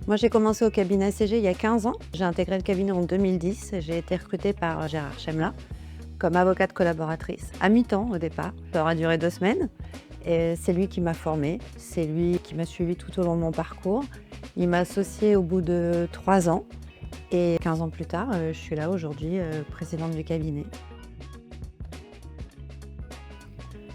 Moi, j'ai commencé au cabinet ACG il y a 15 ans. J'ai intégré le cabinet en 2010. J'ai été recrutée par Gérard Chemla comme avocate collaboratrice, à mi-temps au départ. Ça aura duré 2 semaines. Et c'est lui qui m'a formée, c'est lui qui m'a suivie tout au long de mon parcours. Il m'a associée au bout de 3 ans et 15 ans plus tard, je suis là aujourd'hui, présidente du cabinet.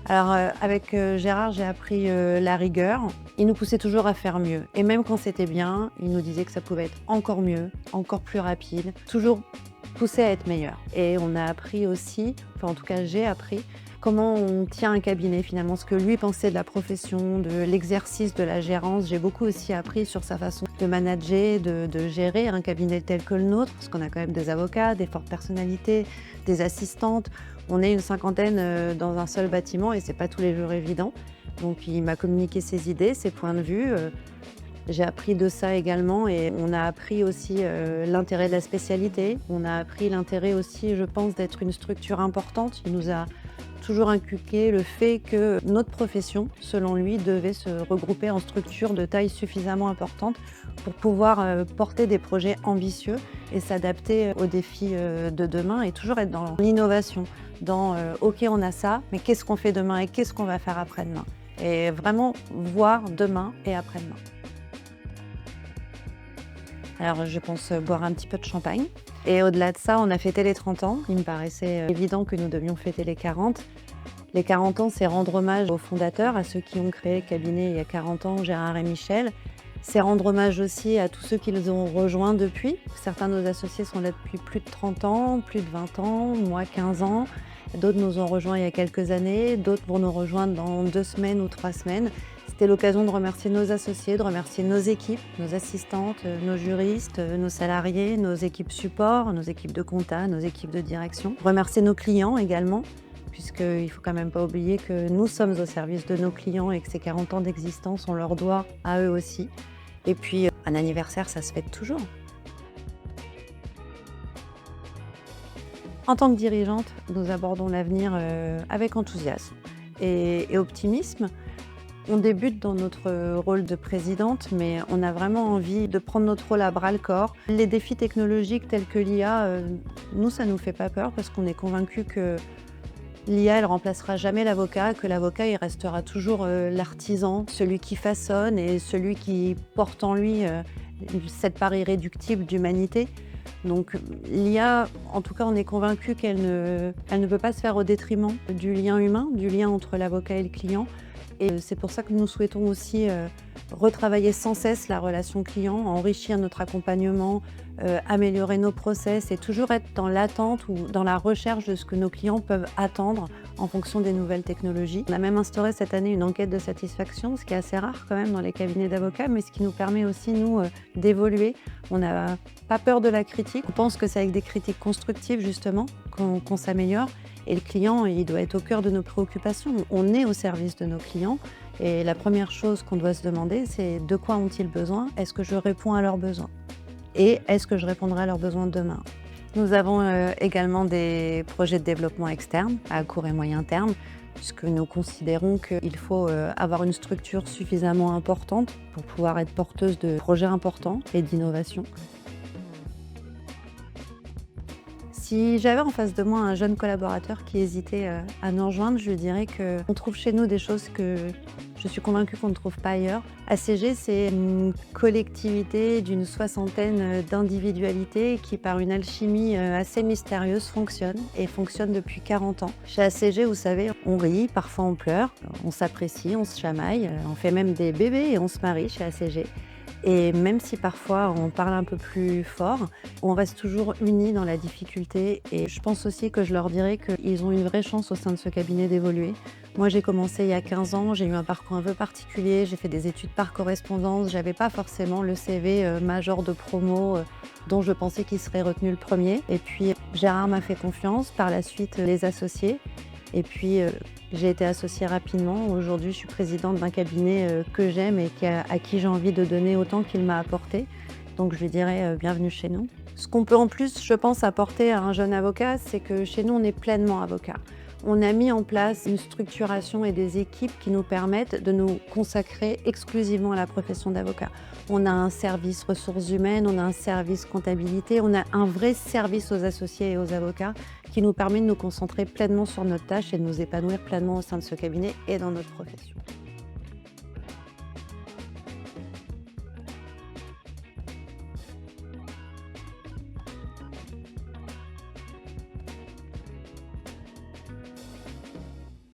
Alors, avec Gérard, j'ai appris la rigueur. Il nous poussait toujours à faire mieux. Et même quand c'était bien, il nous disait que ça pouvait être encore mieux, encore plus rapide, toujours pousser à être meilleur. Et on a appris aussi, enfin en tout cas j'ai appris, comment on tient un cabinet finalement, ce que lui pensait de la profession, de l'exercice de la gérance. J'ai beaucoup aussi appris sur sa façon de manager, de gérer un cabinet tel que le nôtre, parce qu'on a quand même des avocats, des fortes personnalités, des assistantes. On est une cinquantaine dans un seul bâtiment et c'est pas tous les jours évident. Donc il m'a communiqué ses idées, ses points de vue. J'ai appris de ça également et on a appris aussi l'intérêt de la spécialité. On a appris l'intérêt aussi, je pense, d'être une structure importante. Il nous a toujours inculqué le fait que notre profession, selon lui, devait se regrouper en structure de taille suffisamment importante pour pouvoir porter des projets ambitieux et s'adapter aux défis de demain et toujours être dans l'innovation, dans OK, on a ça, mais qu'est-ce qu'on fait demain et qu'est-ce qu'on va faire après-demain? Et vraiment voir demain et après-demain. Alors, je pense boire un petit peu de champagne. Et au-delà de ça, on a fêté les 30 ans. Il me paraissait évident que nous devions fêter les 40. Les 40 ans, c'est rendre hommage aux fondateurs, à ceux qui ont créé le cabinet il y a 40 ans, Gérard et Michel. C'est rendre hommage aussi à tous ceux qui les ont rejoints depuis. Certains de nos associés sont là depuis plus de 30 ans, plus de 20 ans, moi 15 ans. D'autres nous ont rejoints il y a quelques années, d'autres vont nous rejoindre dans 2 semaines ou 3 semaines. C'était l'occasion de remercier nos associés, de remercier nos équipes, nos assistantes, nos juristes, nos salariés, nos équipes support, nos équipes de compta, nos équipes de direction. Remercier nos clients également, puisqu'il ne faut quand même pas oublier que nous sommes au service de nos clients et que ces 40 ans d'existence, on leur doit à eux aussi. Et puis, un anniversaire, ça se fête toujours. En tant que dirigeante, nous abordons l'avenir avec enthousiasme et optimisme. On débute dans notre rôle de présidente, mais on a vraiment envie de prendre notre rôle à bras-le-corps. Les défis technologiques tels que l'IA, nous, ça ne nous fait pas peur parce qu'on est convaincus que l'IA, elle remplacera jamais l'avocat, que l'avocat, il restera toujours l'artisan, celui qui façonne et celui qui porte en lui cette part irréductible d'humanité. Donc l'IA, en tout cas, on est convaincus elle ne peut pas se faire au détriment du lien humain, du lien entre l'avocat et le client. Et c'est pour ça que nous souhaitons aussi retravailler sans cesse la relation client, enrichir notre accompagnement, améliorer nos process et toujours être dans l'attente ou dans la recherche de ce que nos clients peuvent attendre en fonction des nouvelles technologies. On a même instauré cette année une enquête de satisfaction, ce qui est assez rare quand même dans les cabinets d'avocats, mais ce qui nous permet aussi, nous, d'évoluer. On n'a pas peur de la critique. On pense que c'est avec des critiques constructives, justement, qu'on s'améliore. Et le client, il doit être au cœur de nos préoccupations. On est au service de nos clients. Et la première chose qu'on doit se demander, c'est de quoi ont-ils besoin? Est-ce que je réponds à leurs besoins? Et est-ce que je répondrai à leurs besoins demain? Nous avons également des projets de développement externe à court et moyen terme, puisque nous considérons qu'il faut avoir une structure suffisamment importante pour pouvoir être porteuse de projets importants et d'innovation. Si j'avais en face de moi un jeune collaborateur qui hésitait à nous rejoindre, je lui dirais qu'on trouve chez nous des choses que je suis convaincue qu'on ne trouve pas ailleurs. ACG, c'est une collectivité d'une soixantaine d'individualités qui, par une alchimie assez mystérieuse, fonctionne et fonctionne depuis 40 ans. Chez ACG, vous savez, on rit, parfois on pleure, on s'apprécie, on se chamaille, on fait même des bébés et on se marie chez ACG. Et même si parfois on parle un peu plus fort, on reste toujours unis dans la difficulté. Et je pense aussi que je leur dirais qu'ils ont une vraie chance au sein de ce cabinet d'évoluer. Moi, j'ai commencé il y a 15 ans, j'ai eu un parcours un peu particulier, j'ai fait des études par correspondance, j'avais pas forcément le CV major de promo dont je pensais qu'il serait retenu le premier. Et puis Gérard m'a fait confiance, par la suite les associés. Et puis, j'ai été associée rapidement. Aujourd'hui, je suis présidente d'un cabinet que j'aime et à qui j'ai envie de donner autant qu'il m'a apporté. Donc, je lui dirais bienvenue chez nous. Ce qu'on peut en plus, je pense, apporter à un jeune avocat, c'est que chez nous, on est pleinement avocat. On a mis en place une structuration et des équipes qui nous permettent de nous consacrer exclusivement à la profession d'avocat. On a un service ressources humaines, on a un service comptabilité, on a un vrai service aux associés et aux avocats qui nous permet de nous concentrer pleinement sur notre tâche et de nous épanouir pleinement au sein de ce cabinet et dans notre profession.